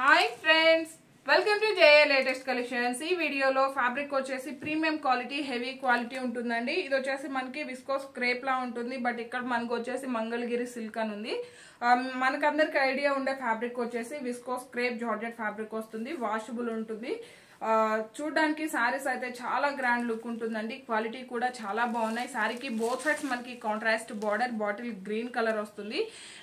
Hi friends, welcome to JA latest collections. ఈ వీడియోలో fabric వచ్చేసి ప్రీమియం క్వాలిటీ, హెవీ క్వాలిటీ ఉంటుందండి. ఇది వచ్చేసి మనకి విస్కోస్ క్రేప్ లా ఉంటుంది, బట్ ఇక్కడ మనకు వచ్చేసి మంగళగిరి సిల్క్ అని ఉంది. మనకందరికి ఐడియా ఉండే ఫ్యాబ్రిక్ వచ్చేసి విస్కోస్ క్రేప్ జార్జెట్ ఫ్యాబ్రిక్ వస్తుంది, వాషబుల్ ఉంటుంది. చూడడానికి శారీస్ అయితే చాలా గ్రాండ్ లుక్ ఉంటుందండి. క్వాలిటీ కూడా చాలా బాగున్నాయి. శారీకి బోత్ సైడ్స్ మనకి contrast border, bottle green colour వస్తుంది.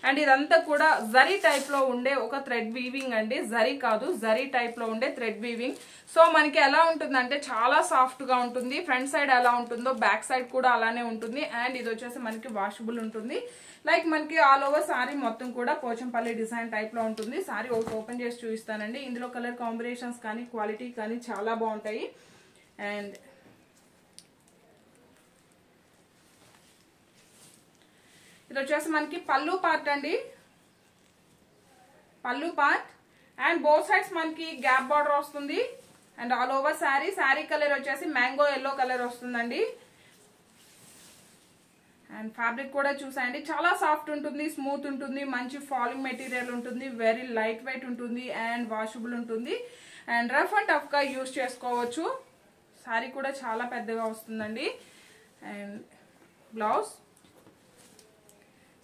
అండ్ ఇదంతా కూడా జరీ టైప్ లో ఉండే ఒక థ్రెడ్ వీవింగ్ అండి. జరీ కాదు, జరీ టైప్ లో ఉండే థ్రెడ్ వీవింగ్. సో మనకి ఎలా ఉంటుందంటే చాలా సాఫ్ట్ గా ఉంటుంది. ఫ్రంట్ సైడ్ ఎలా ఉంటుందో బ్యాక్ సైడ్ కూడా అలానే ఉంటుంది. అండ్ ఇది వచ్చేసి మనకి వాషబుల్ ఉంటుంది. లైక్ మనకి ఆల్ ఓవర్ సారీ మొత్తం కూడా పోచంపల్లి డిజైన్ టైప్ లో ఉంటుంది. సారీ ఒకటి ఓపెన్ చేసి చూపిస్తానండి. ఇందులో కలర్ కాంబినేషన్స్ కానీ క్వాలిటీ కానీ చాలా బాగుంటాయి. అండ్ ఇది వచ్చేసి మనకి పళ్ళు పార్ట్ అండి, పళ్ళు పార్ట్. అండ్ బోత్ సైడ్స్ మనకి గ్యాప్ బార్డర్ వస్తుంది. And all over sari, sari colour వచ్చేసి మ్యాంగో ఎల్లో కలర్ వస్తుందండి. అండ్ ఫ్యాబ్రిక్ కూడా చూసాయండి, చాలా సాఫ్ట్ ఉంటుంది, స్మూత్ ఉంటుంది, మంచి ఫాలింగ్ మెటీరియల్ ఉంటుంది, వెరీ లైట్ వెయిట్ ఉంటుంది అండ్ వాషబుల్ ఉంటుంది. అండ్ రఫ్ అండ్ టఫ్ గా యూజ్ చేసుకోవచ్చు. శారీ కూడా చాలా పెద్దగా వస్తుందండి. అండ్ బ్లౌజ్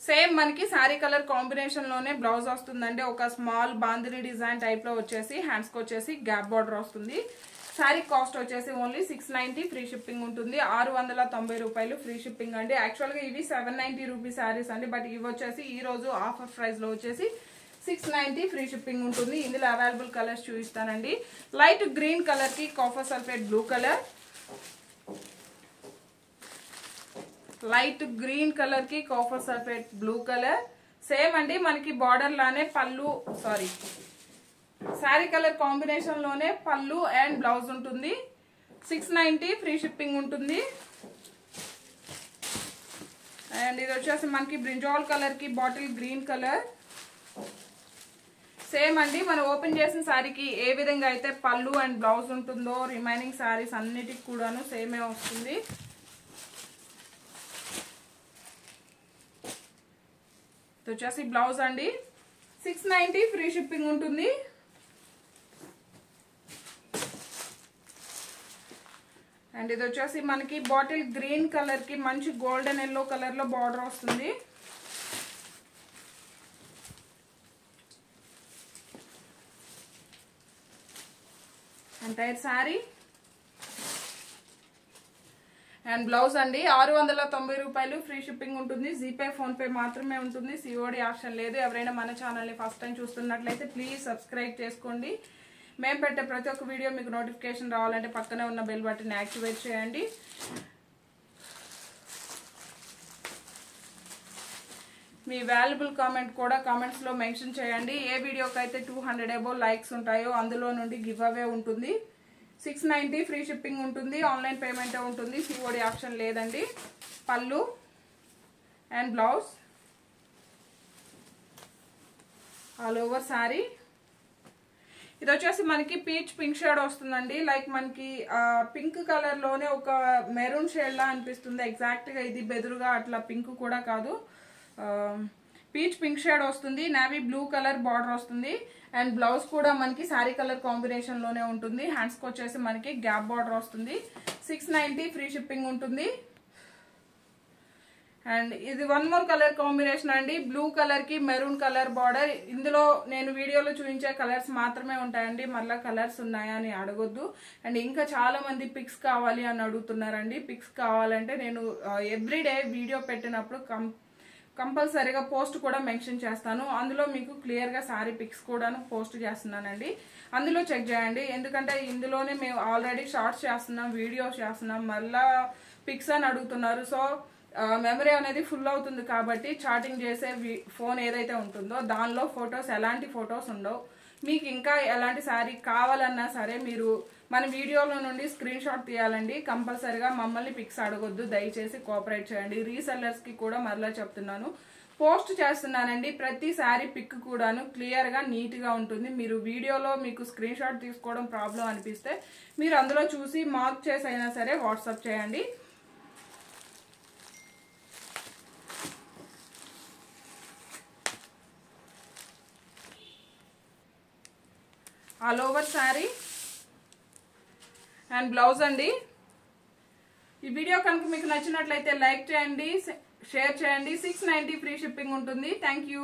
సేమ్ మనకి శారీ కలర్ కాంబినేషన్ లోనే బ్లౌజ్ వస్తుందండి. ఒక స్మాల్ బాందిని డిజైన్ టైప్ లో వచ్చేసి హ్యాండ్స్ కి వచ్చేసి గ్యాప్ బార్డర్ వస్తుంది. శారీ కాస్ట్ వచ్చేసి ఓన్లీ 690, ఫ్రీ షిప్పింగ్ ఉంటుంది. 690 రూపాయలు ఫ్రీ షిప్పింగ్ అండి. యాక్చువల్ గా ఇవి 790 రూపీస్ శారీస్ అండి, బట్ ఇవి వచ్చేసి ఈ రోజు ఆఫర్ ప్రైస్ లో వచ్చేసి 690 ఫ్రీ షిప్పింగ్ ఉంటుంది. ఇందులో అవైలబుల్ కలర్స్ చూపిస్తానండి. లైట్ గ్రీన్ కలర్ కి copper sulphate blue colour, light green colour కి copper sulphate blue colour. Same అండి మనకి బార్డర్ లానే పళ్ళు, సారీ శారీ కలర్ కాంబినేషన్ లోనే పళ్ళు అండ్ బ్లౌజ్ ఉంటుంది. 690 ఫ్రీ షిప్పింగ్ ఉంటుంది. అండ్ ఇది వచ్చేసి మనకి బ్రింజాల్ కలర్ కి బాటిల్ గ్రీన్ కలర్. సేమ్ అండి మనం ఓపెన్ చేసిన శారీకి ఏ విధంగా అయితే పళ్ళు అండ్ బ్లౌజ్ ఉంటుందో రిమైనింగ్ శారీస్ అన్నిటికి కూడాను సేమే వస్తుంది. ఇది వచ్చేసి బ్లౌజ్ అండి, 690 ఫ్రీ షిప్పింగ్ ఉంటుంది. అండ్ ఇది వచ్చేసి మనకి బాటిల్ గ్రీన్ కలర్ కి మంచి గోల్డెన్ ఎల్లో కలర్ లో బార్డర్ వస్తుంది. ఎంటైర్ శారీ అండ్ బ్లౌజ్ అండి. 690 రూపాయలు ఫ్రీ షిప్పింగ్ ఉంటుంది. జీపే, ఫోన్ పే మాత్రమే ఉంటుంది. సిఓడి ఆప్షన్ లేదు. ఎవరైనా మన ఛానల్ ని ఫస్ట్ టైం చూస్తున్నట్లయితే ప్లీజ్ సబ్స్క్రైబ్ చేసుకోండి. మేము పెట్టే ప్రతి ఒక్క వీడియో మీకు నోటిఫికేషన్ రావాలంటే పక్కనే ఉన్న బెల్ బటన్ యాక్టివేట్ చేయండి. మీ వాల్యుబుల్ కామెంట్ కూడా కామెంట్స్ లో మెన్షన్ చేయండి. ఏ వీడియోకి అయితే 200 అబోవ్ లైక్స్ ఉంటాయో అందులో నుండి గివ్ అవే ఉంటుంది. 690 ఫ్రీ షిప్పింగ్ ఉంటుంది. ఆన్లైన్ పేమెంట్ ఉంటుంది. సిఓడి ఆప్షన్ లేదండి. పళ్ళు and blouse, all over sari. ఇది వచ్చేసి మనకి పీచ్ పింక్ షేడ్ వస్తుందండి. లైక్ మనకి పింక్ కలర్ లోనే ఒక మెరూన్ షేడ్ లా అనిపిస్తుంది. ఎగ్జాక్ట్ గా ఇది బెదురుగా అట్లా పింక్ కూడా కాదు, పీచ్ పింక్ షేడ్ వస్తుంది. నేవీ బ్లూ కలర్ బార్డర్ వస్తుంది. అండ్ బ్లౌజ్ కూడా మనకి శారీ కలర్ కాంబినేషన్ లోనే ఉంటుంది. హ్యాండ్స్ కి వచ్చేసి మనకి గ్యాప్ బార్డర్ వస్తుంది. 690 ఫ్రీ షిప్పింగ్ ఉంటుంది. అండ్ ఇది వన్ మోర్ కలర్ కాంబినేషన్ అండి, బ్లూ కలర్ కి మెరూన్ కలర్ బార్డర్. ఇందులో నేను వీడియోలో చూపించే కలర్స్ మాత్రమే ఉంటాయండి, మళ్ళీ కలర్స్ ఉన్నాయా అని అడగొద్దు. అండ్ ఇంకా చాలా మంది పిక్స్ కావాలి అని అడుగుతున్నారండి. పిక్స్ కావాలంటే నేను ఎవ్రీడే వీడియో పెట్టినప్పుడు కంపల్సరీగా పోస్ట్ కూడా మెన్షన్ చేస్తాను. అందులో మీకు క్లియర్ గా శారీ పిక్స్ కూడా పోస్ట్ చేస్తున్నానండి. అందులో చెక్ చేయండి. ఎందుకంటే ఇందులోనే మేము ఆల్రెడీ షార్ట్స్ చేస్తున్నాం, వీడియోస్ చేస్తున్నాం, మళ్ళా పిక్స్ అని అడుగుతున్నారు. సో మెమరీ అనేది ఫుల్ అవుతుంది కాబట్టి చాటింగ్ చేసే ఫోన్ ఏదైతే ఉంటుందో దానిలో ఫొటోస్, ఎలాంటి ఫొటోస్ ఉండవు. మీకు ఇంకా ఎలాంటి శారీ కావాలన్నా సరే మీరు మన వీడియోలో నుండి స్క్రీన్ షాట్ తీయాలండి. కంపల్సరీగా మమ్మల్ని పిక్స్ అడగొద్దు, దయచేసి కోఆపరేట్ చేయండి. రీసెల్లర్స్ కి కూడా మరలా చెప్తున్నాను, పోస్ట్ చేస్తున్నానండి. ప్రతి శారీ పిక్ కూడాను క్లియర్ గా నీట్ గా ఉంటుంది. మీరు వీడియోలో మీకు స్క్రీన్ షాట్ తీసుకోవడం ప్రాబ్లం అనిపిస్తే మీరు అందులో చూసి మార్క్ చేసి అయినా సరే వాట్సాప్ చేయండి. All over sari and blouse అండి. ఈ వీడియో కనుక మీకు నచ్చినట్లయితే లైక్ చేయండి, షేర్ చేయండి. 690 ఫ్రీ షిప్పింగ్ ఉంటుంది. Thank you.